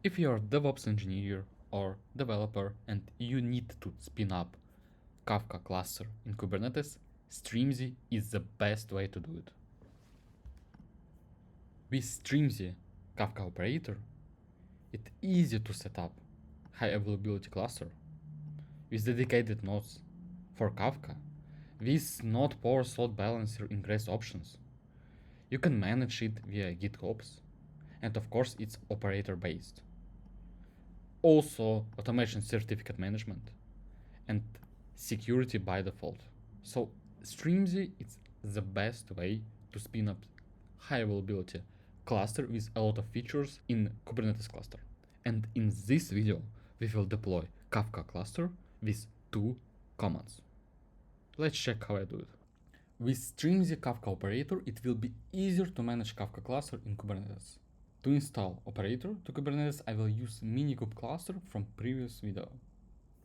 If you're a DevOps engineer or developer and you need to spin up Kafka cluster in Kubernetes, Strimzi is the best way to do it. With Strimzi Kafka Operator, it's easy to set up high availability cluster with dedicated nodes for Kafka, with node pores load balancer ingress options. You can manage it via GitOps, and of course it's operator based. Also automation certificate management and security by default. So Strimzi is the best way to spin up high availability cluster with a lot of features in Kubernetes cluster. And in this video, we will deploy Kafka cluster with 2 commands. Let's check how I do it. With Strimzi Kafka Operator, it will be easier to manage Kafka cluster in Kubernetes. To install operator to Kubernetes, I will use minikube cluster from previous video.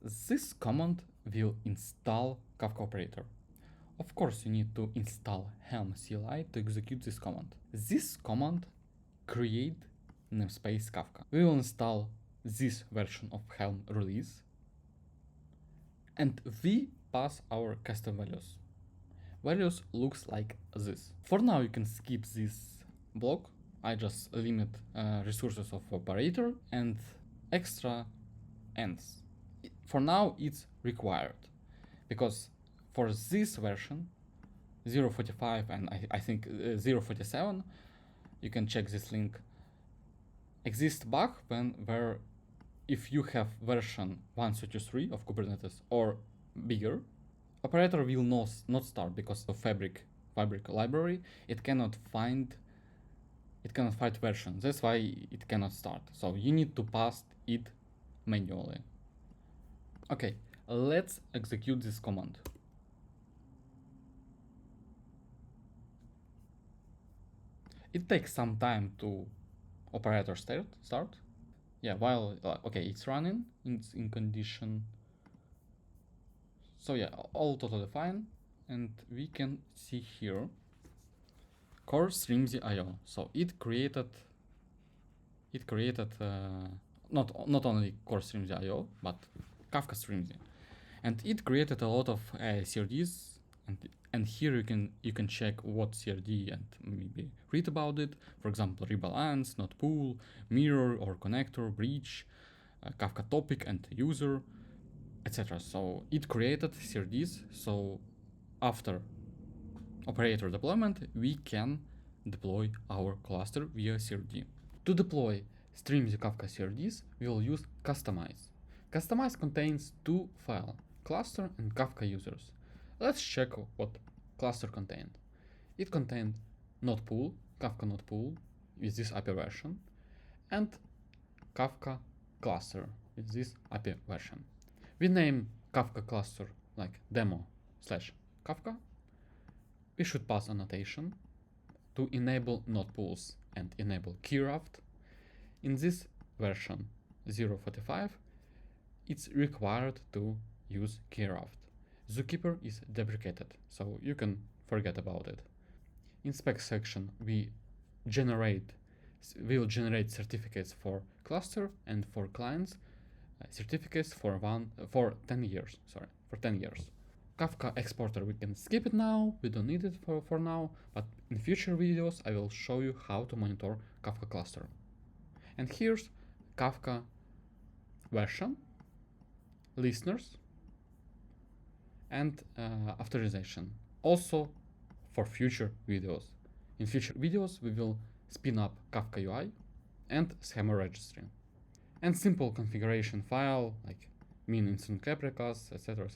This command will install Kafka operator. Of course, you need to install Helm CLI to execute this command. This command create namespace Kafka. We will install this version of Helm release and we pass our custom values. Values looks like this. For now, you can skip this block. I just limit resources of operator and extra ends. For now, it's required because for this version 0.45 and I think 0.47, you can check this link, exists bug where if you have version 1.33 of Kubernetes or bigger, operator will not start because of fabric library. It cannot find version. That's why it cannot start. So you need to pass it manually. Okay, let's execute this command. It takes some time to operator start. Yeah, while okay, it's running, it's in condition. So yeah, all totally fine, and we can see here core Strimzi IO. So it created not only core Strimzi IO but Kafka Strimzi, and it created a lot of CRDs. And here you can check what CRD and maybe read about it. For example, rebalance, not pool, mirror or connector, breach, Kafka topic and user, etc. So it created CRDs. So after operator deployment, we can deploy our cluster via CRD. To deploy Strimzi Kafka CRDs, we will use customize. Customize contains 2 files, cluster and Kafka users. Let's check what cluster contained. It contained node pool, Kafka node pool with this API version, and Kafka cluster with this API version. We name Kafka cluster like demo/Kafka. We should pass annotation to enable node pools and enable keyraft. In this version 0.45, it's required to use keyraft. Zookeeper is deprecated, so you can forget about it. In spec section, we will generate certificates for cluster and for clients, certificates for 10 years. For 10 years. Kafka exporter, we can skip it now. We don't need it for now, but in future videos, I will show you how to monitor Kafka cluster. And here's Kafka version, listeners, and authorization. Also for future videos. In future videos, we will spin up Kafka UI and schema registry. And simple configuration file like min instance replicas, etc.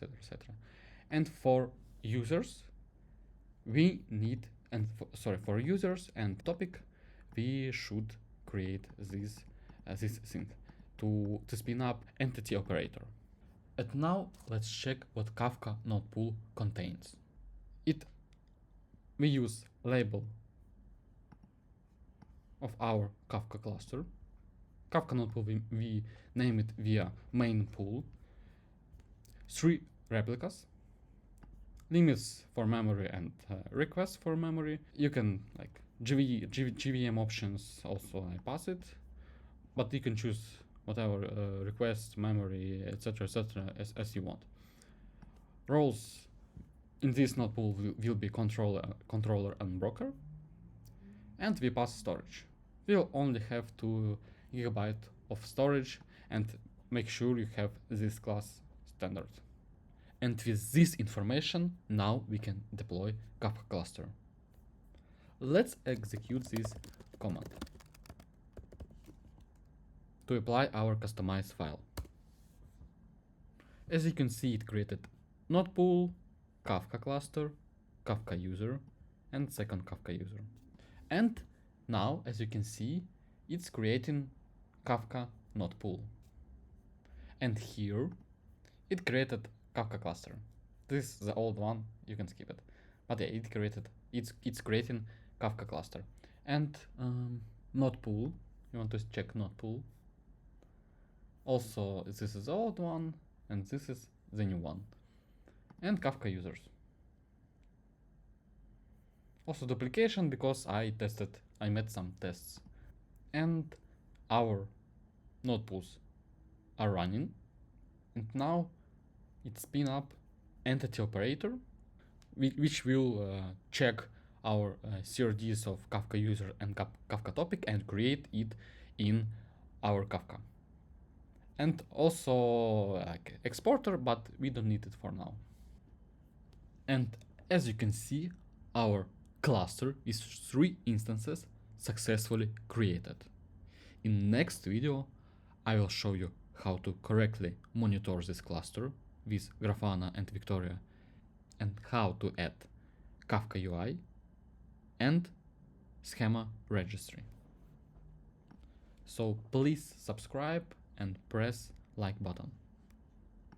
And for users, we need, for users and topic, we should create this thing to spin up entity operator. And now let's check what Kafka node pool contains. We use label of our Kafka cluster. Kafka node pool, we name it via main pool. 3 replicas, limits for memory and requests for memory. You can like GVM options also I pass it. but you can choose whatever request, memory, etc., as you want. Roles in this node pool will be controller and broker, and we pass storage. We'll only have 2 GB of storage, and make sure you have this class standard. And with this information, now we can deploy Kafka cluster. Let's execute this command to apply our customized file. As you can see, it created node pool, Kafka cluster, Kafka user, and second Kafka user. And now, as you can see, it's creating Kafka node pool. And here, it created Kafka cluster. This is the old one, you can skip it. But yeah, it's creating Kafka cluster. And node pool, you want to check node pool. Also, this is the old one, and this is the new one. And Kafka users. Also duplication, because I made some tests. And our node pools are running. And now it spin up entity operator, which will check our CRDs of Kafka user and Kafka topic and create it in our Kafka. And also like exporter, but we don't need it for now. And as you can see, our cluster is 3 instances successfully created. In next video, I will show you how to correctly monitor this cluster with Grafana and Victoria, and how to add Kafka UI and schema registry. So please subscribe and press like button.